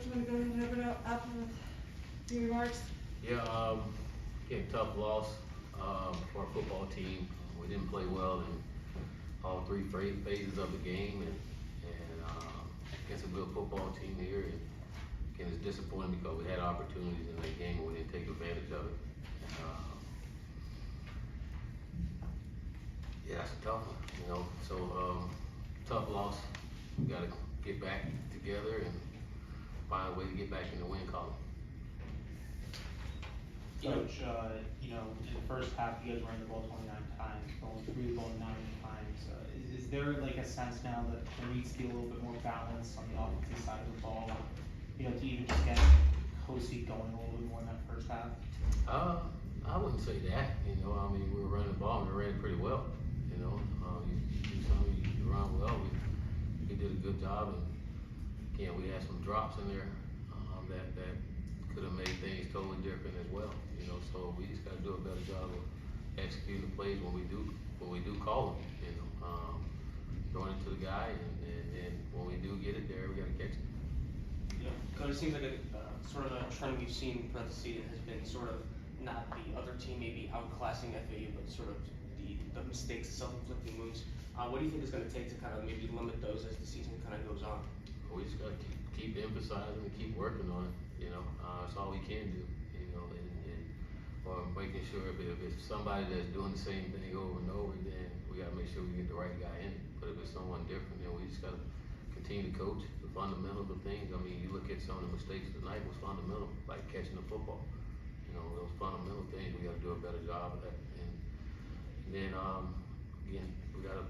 Coach, you want to go ahead and open up with a few remarks? Yeah, again, tough loss for our football team. We didn't play well in all three phases of the game, and against a good football team here. And again, it's disappointing because we had opportunities in that game and we didn't take advantage of it. Yeah, it's a tough one, you know. So tough loss. We got to get back together and find a way to get back in the win column. Coach, you know, in the first half, you guys ran the ball 29 times, going through the ball 9 times. Is there like a sense now that there needs to be a little bit more balance on the offensive side of the ball, you know, to even just get Kosi going a little bit more in that first half? I wouldn't say that. You know, I mean, we were running the ball and we ran it pretty well. You know, you run well. We did a good job, and again, we had some drops in there that could have made things totally different as well. You know, so we just got to do a better job of executing the plays when we do call them. You know, throwing it to the guy, and when we do get it there, we got to catch it. Yeah, Coach, it seems like a sort of a trend we've seen throughout the season has been sort of not the other team maybe outclassing FAU, but sort of the mistakes, the self-inflicting wounds. What do you think is going to take to kind of maybe limit those as the season kind of goes on? We just got to keep emphasizing and keep working on it. You know, that's all we can do. You know, or making sure if it's somebody that's doing the same thing over and over, then we got to make sure we get the right guy in. But if it's someone different, then we just got to continue to coach the fundamentals of things. I mean, you look at some of the mistakes tonight was fundamental, like catching the football. You know, those fundamental things, we got to do a better job of that. And then, again, we got to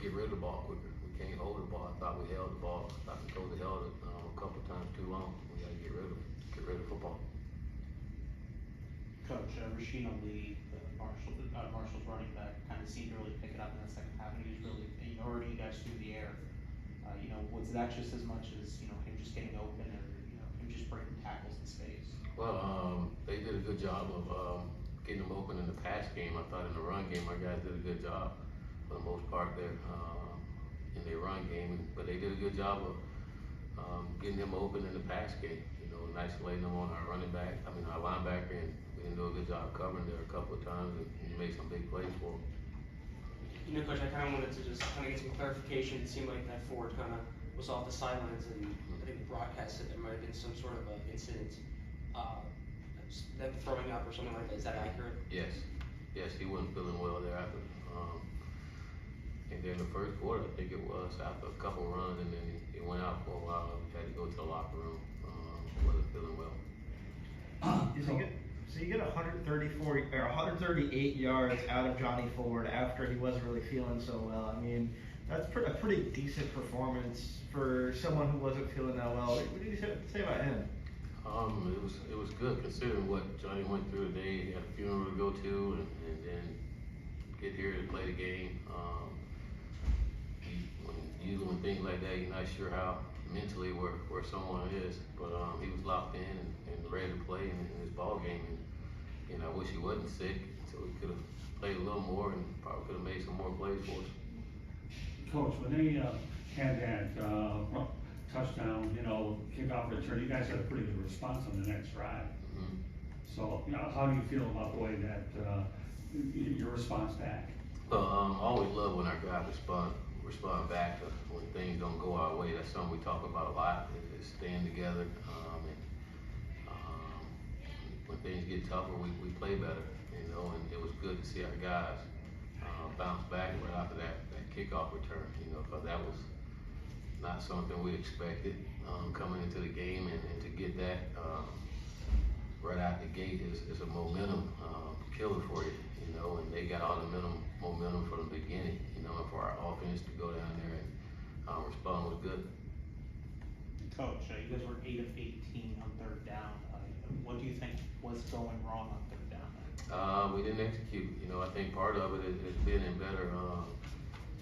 get rid of the ball quicker. We can't hold the ball. I thought we held the ball. I thought we totally held it a couple of times too long. We got to get rid of it. Get rid of football. Coach, Rasheen Ali, Marshall's running back, kind of seemed to really pick it up in the second half, and he was really, you know, already you guys through the air. You know, was that just as much as, you know, him just getting open, or, you know, him just breaking tackles in space? Well, they did a good job of getting them open in the pass game. I thought in the run game, our guys did a good job for the most part there in their run game, but they did a good job of getting them open in the pass game. You know, isolating them on our our linebacker, and we didn't do a good job covering there a couple of times, and he made some big plays for them. You know, Coach, I kind of wanted to just kind of get some clarification. It seemed like that forward kind of was off the sidelines, and I think the broadcast said there might have been some sort of an incident, them throwing up or something like that. Is that accurate? Yes, he wasn't feeling well there after. And then the first quarter, I think it was, after a couple runs, and then he went out for a while. He had to go to the locker room. Wasn't feeling well. So you get 134 or 138 yards out of Johnny Ford after he wasn't really feeling so well. I mean, that's a pretty decent performance for someone who wasn't feeling that well. What do you say about him? It was good considering what Johnny went through today. He had a funeral to go to, and then get here to play the game. Usually when things like that, you're not sure how mentally where someone is, but he was locked in and ready to play in his ball game. And I wish he wasn't sick, so he could have played a little more and probably could have made some more plays for us. Coach, when they had that touchdown, you know, kickoff return, you guys had a pretty good response on the next drive. Mm-hmm. So, you know, how do you feel about the way that your response back? Well, I always love when our guys respond back when things don't go our way. That's something we talk about a lot, is staying together. When things get tougher, we play better, you know, and it was good to see our guys bounce back right after that kickoff return, you know, because that was not something we expected coming into the game, and to get that right out the gate is a momentum killer for you, you know, and they got all the momentum from the beginning, you know, and for our offense to go down there and respond was good. Coach, you guys were 8 of 18 on third down. What do you think was going wrong on third down? We didn't execute. You know, I think part of it is being in better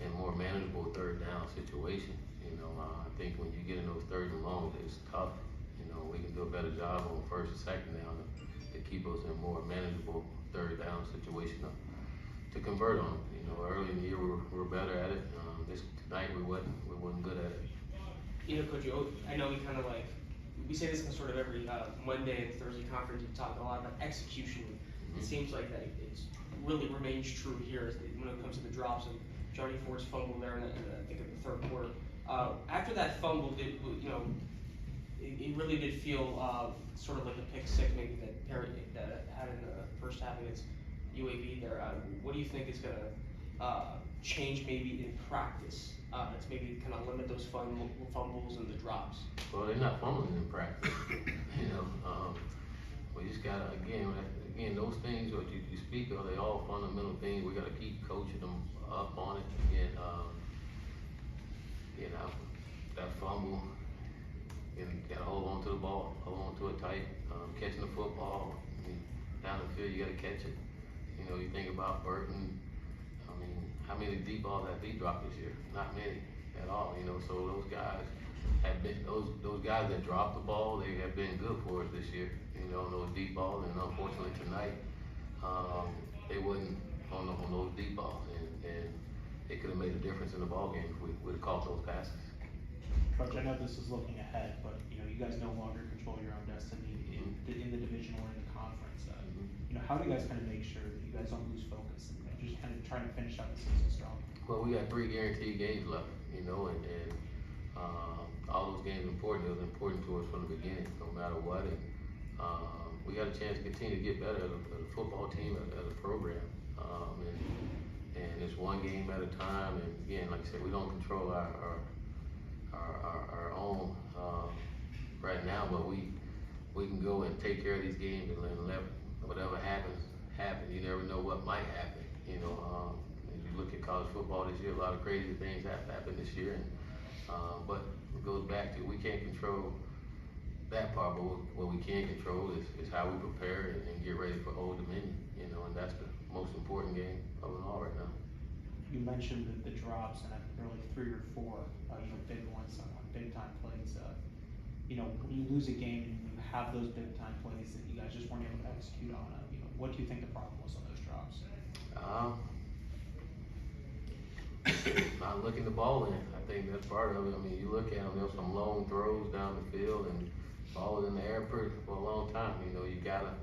and more manageable third down situations. You know, I think when you get in those third and longs, it's tough. You know, we can do a better job on first and second down to keep us in more manageable third down situation to convert on. You know, early in the year we were better at it. Tonight we wasn't good at it. You know, Coach, I know we kind of like we say this in sort of every Monday and Thursday conference, we talk a lot about execution. It seems like that it's really remains true here when it comes to the drops, and Johnny Ford's fumble there in I think in the third quarter. After that fumble, it really did feel sort of like a pick six maybe that Perry that had in the first half against UAB there. What do you think is gonna change maybe in practice to maybe kind of limit those fumbles and the drops? Well, they're not fumbling in practice, we just gotta, again, those things that you speak of, they all fundamental things, we gotta keep coaching them up on it, again, that fumble, and gotta hold on to the ball, hold on to it tight, catching the football, down the field, you gotta catch it. You think about Burton, how many deep balls have he dropped this year? Not many at all, so those guys have been, those guys that dropped the ball, they have been good for us this year, those deep balls, and unfortunately tonight, they wasn't on those deep balls, and it could have made a difference in the ball game if we would have caught those passes. Coach, I know this is looking ahead, but you guys no longer control your own destiny in the division or in the conference. How do you guys kind of make sure that you guys don't lose focus and just kind of trying to finish out the season strong? Well, we got 3 guaranteed games left, and all those games are important. It was important to us from the beginning, no matter what. And we got a chance to continue to get better as a football team, as a program. And it's one game at a time. And again, like I said, we don't control our own right now, but we can go and take care of these games and let whatever happens, happen. You never know what might happen. As you look at college football this year, a lot of crazy things have happened this year. And but it goes back to, we can't control that part, but what we can control is how we prepare and get ready for Old Dominion. And that's the most important game of it all right now. You mentioned the drops, and I think there were like 3 or 4, big ones on big time plays. When you lose a game and you have those big time plays that you guys just weren't able to execute on, what do you think the problem was on those drops? Not looking the ball in. I think that's part of it. You look at them, there's some long throws down the field, and ball was in the air for a long time. You gotta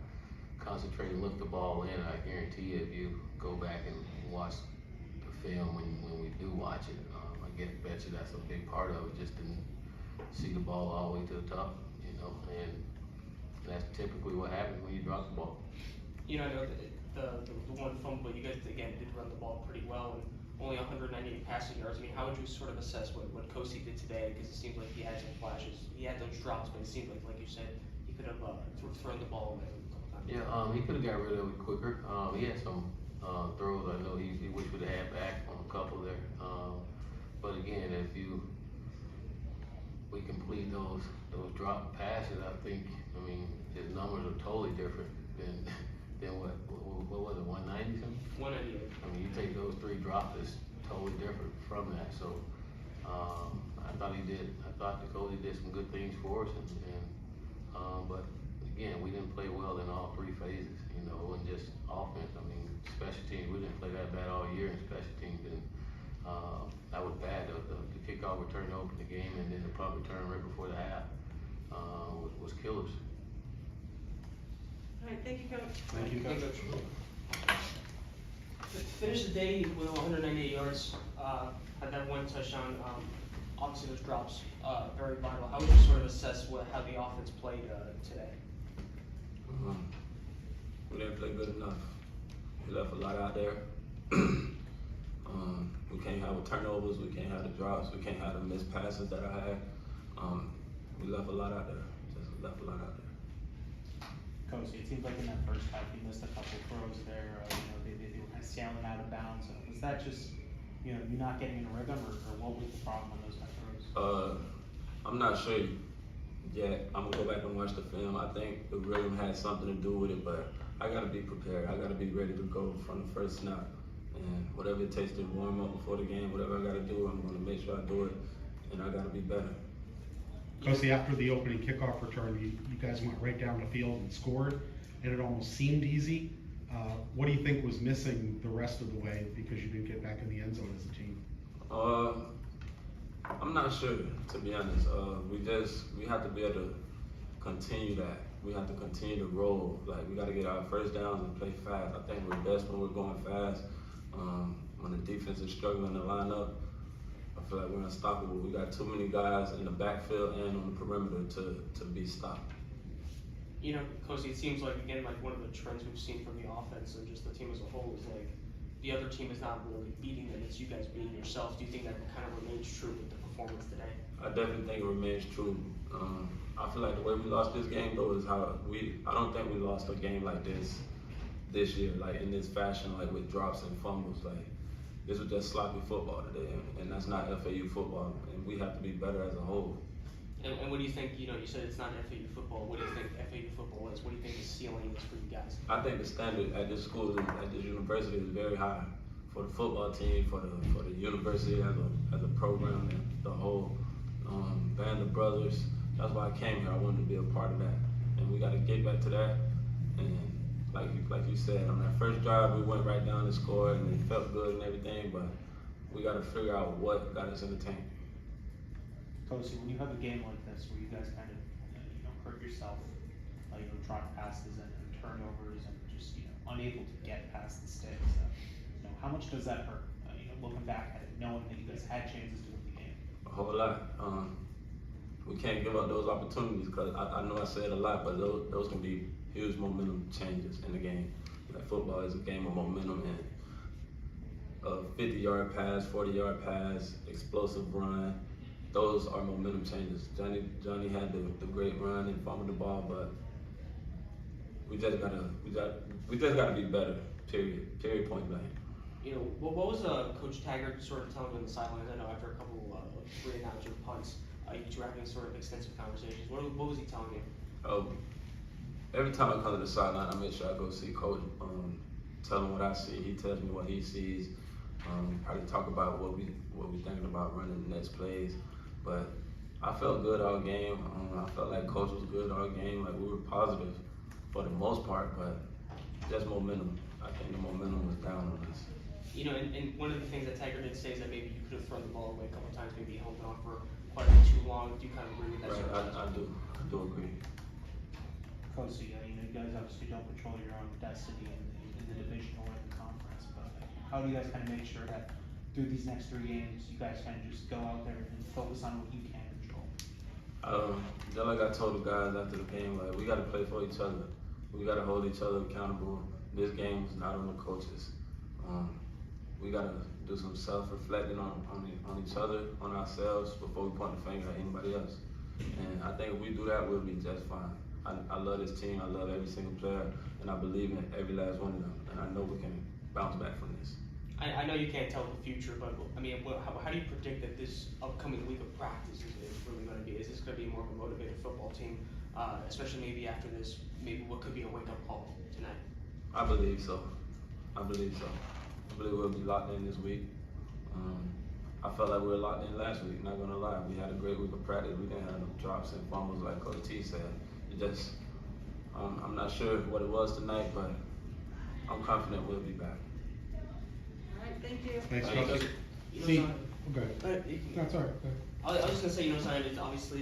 concentrate and look the ball in. I guarantee you, if you go back and watch the film when we do watch it, I bet you that's a big part of it, just to see the ball all the way to the top, and that's typically what happens when you drop the ball. I know that the one fumble, you guys again did run the ball pretty well, and only 198 passing yards. How would you sort of assess what Kosi did today? Because it seems like he had some flashes. He had those drops, but it seemed like you said, he could have thrown the ball away a couple times. Yeah, he could have got rid of it quicker. He had some throws I know he wish would have had back on a couple there. But again, if we complete those drop passes, I think, his numbers are totally different than what was it, 190 something? 198. You take those 3 drops, it's totally different from that. So I thought the Cody did some good things for us, but again, we didn't play well in all 3 phases. It wasn't just offense. Special teams, we didn't play that bad all year in special teams, and that was bad. The kickoff return to open the game, and then the punt return right before the half was killers. All right, thank you, Coach. Thank you, Coach. Finished the day with 198 yards, had that 1 touchdown. Obviously those drops, very vital. How would you sort of assess how the offense played today? We didn't play good enough. We left a lot out there. We can't have the turnovers, we can't have the drops, we can't have the missed passes that I had. We left a lot out there. Just left a lot out there. Coach, it seems like in that first half you missed a couple throws there. They were kind of sailing out of bounds. Was that just you not getting in a rhythm, or what was the problem on those kind of throws? I'm not sure yet. I'm gonna go back and watch the film. I think the rhythm had something to do with it, but I gotta be prepared. I gotta be ready to go from the first snap. And whatever it takes to warm up before the game, whatever I gotta do, I'm gonna make sure I do it, and I gotta be better. Because after the opening kickoff return, you guys went right down the field and scored, and it almost seemed easy. What do you think was missing the rest of the way because you didn't get back in the end zone as a team? I'm not sure, to be honest. We have to be able to continue that. We have to continue to roll. Like, we got to get our first downs and play fast. I think we're best when we're going fast. When the defense is struggling to line up, I feel like we're unstoppable. We got too many guys in the backfield and on the perimeter to be stopped. You know, Cozy, it seems like, again, like one of the trends we've seen from the offense and just the team as a whole is like the other team is not really beating them, it's you guys beating yourselves. Do you think that kind of remains true with the performance today? I definitely think it remains true. I feel like the way we lost this game though is I don't think we lost a game like this year, like in this fashion, like with drops and fumbles. Like, this was just sloppy football today, and that's not FAU football, and we have to be better as a whole. And what do you think, you know, you said it's not FAU football, what do you think FAU football is? What do you think the ceiling is for you guys? I think the standard at this school, at this university, is very high for the football team, for the university as a program, and the whole band of brothers. That's why I came here. I wanted to be a part of that, and we got to get back to that. And like you said, on that first drive, we went right down and scored, and it felt good and everything. But we got to figure out what got us in the tank. Kosi, when you have a game like this where you guys kind of hurt yourself, drop passes and turnovers and just unable to get past the sticks, how much does that hurt? Looking back at it, knowing that you guys had chances to win the game. A whole lot. We can't give up those opportunities because I know I said a lot, but those can be huge momentum changes in the game. Like, football is a game of momentum, and a 50-yard pass, 40-yard pass, explosive run. Those are momentum changes. Johnny had the great run and fumbled the ball, but we just gotta be better. Period. Point blank. What was Coach Taggart sort of telling you on the sidelines? I know after a couple pre-announced punts, you were having sort of extensive conversations. What was he telling you? Every time I come to the sideline, I make sure I go see Coach. Tell him what I see. He tells me what he sees. Probably talk about what we thinking about running the next plays. But I felt good all game. I felt like Coach was good all game. Like, we were positive for the most part, but just momentum. I think the momentum was down on us. And one of the things that Taggart did say is that maybe you could have thrown the ball away a couple times, maybe held it on for quite a bit too long. Do you kind of agree with that? Right, I do agree. Kosi, you guys obviously don't control your own destiny in the division or in the conference, but how do you guys kind of make sure that through these next 3 games, you guys kind of just go out there and focus on what you can control? Just like I told the guys after the game, like, we got to play for each other. We got to hold each other accountable. This game is not on the coaches. We got to do some self-reflecting on each other, on ourselves, before we point the finger at anybody else. And I think if we do that, we'll be just fine. I love this team. I love every single player, and I believe in every last one of them. And I know we can bounce back from this. I know you can't tell the future, but I mean, how do you predict that this upcoming week of practice is really going to be? Is this going to be more of a motivated football team, especially maybe after this, maybe what could be a wake-up call tonight? I believe so. I believe we'll be locked in this week. I felt like we were locked in last week, not gonna lie. We had a great week of practice. We didn't have no drops and fumbles like Coach T said. I'm not sure what it was tonight, but I'm confident we'll be back. All right, thank you. Thanks, Thank Coach. You know, See, Zyon- okay. That's all right. Go ahead. I was just gonna say, Zyon is obviously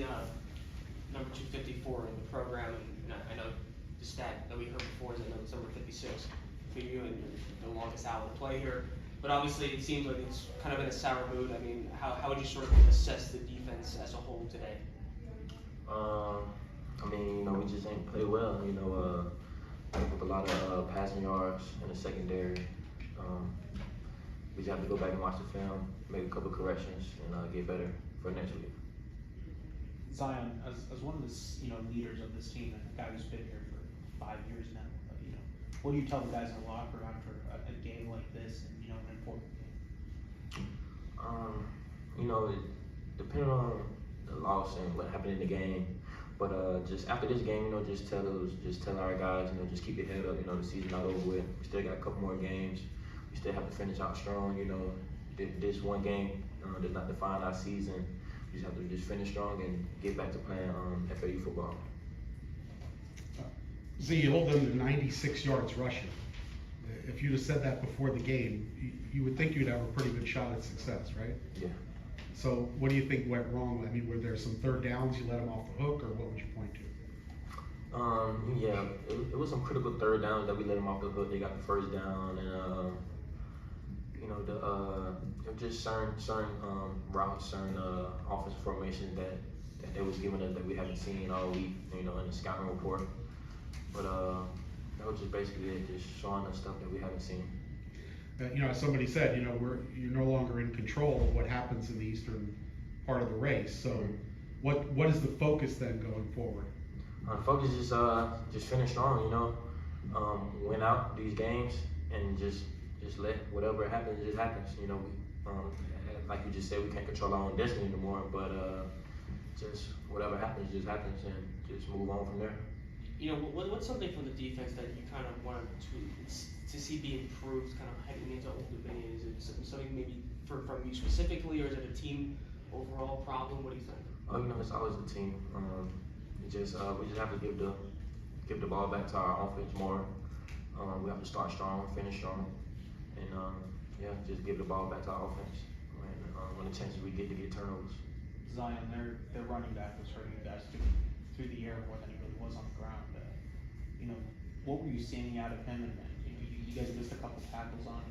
number 254 in the program, and I know the stat that we heard before is that it's number 56 for you, and you're the longest out of play here. But obviously, it seems like it's kind of in a sour mood. I mean, how would you sort of assess the defense as a whole today? I mean, we just ain't play well. With a lot of passing yards in the secondary. We just have to go back and watch the film, make a couple corrections, and get better for next week. Zyon, as one of the leaders of this team and a guy who's been here for 5 years now, what do you tell the guys in the locker room after a game like this and an important game? Depending on the loss and what happened in the game, but just after this game, just tell our guys, just keep your head up. The season's not over with. We still got a couple more games. We still have to finish out strong. This one game does not define our season. We just have to just finish strong and get back to playing FAU football. Z, you hold them to 96 yards rushing. If you'd have said that before the game, you would think you'd have a pretty good shot at success, right? Yeah. So what do you think went wrong? I mean, were there some third downs you let them off the hook, or what would you point to? Yeah, it was some critical third downs that we let them off the hook. They got the first down, and you know just certain routes, certain offensive formations that they was giving us that we haven't seen all week. You know, in the scouting report. But that was just basically it, just showing us stuff that we haven't seen. You know, as somebody said, you know, you're no longer in control of what happens in the eastern part of the race. So, what is the focus then going forward? Focus is just finish strong, you know, win out these games and just let whatever happens just happens. You know, like you just said, we can't control our own destiny anymore, but just whatever happens just happens and just move on from there. You know, what's something from the defense that you kind of wanted to see be improved, kind of heading into Old Dominion? Is it something maybe from you specifically, or is it a team overall problem? What do you think? Oh, you know, it's always the team. We just have to give the ball back to our offense more. We have to start strong, finish strong, and yeah, just give the ball back to our offense when the chances we get to get turnovers. Zyon, their running back was hurting you guys through the air more than he really was on the ground. You know, what were you seeing out of him? And you guys missed a couple tackles on.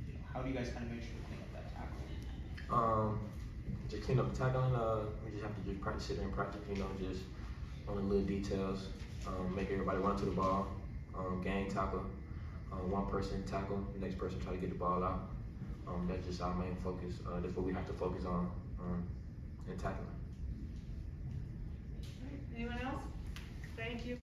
You know, how do you guys kind of make sure to clean up that tackle? Just clean up the tackling. We just have to just practice it and practice. You know, just on the little details. Make everybody run to the ball. Gang tackle. One person tackle, the next person try to get the ball out. That's just our main focus. That's what we have to focus on in tackling. Anyone else? Thank you.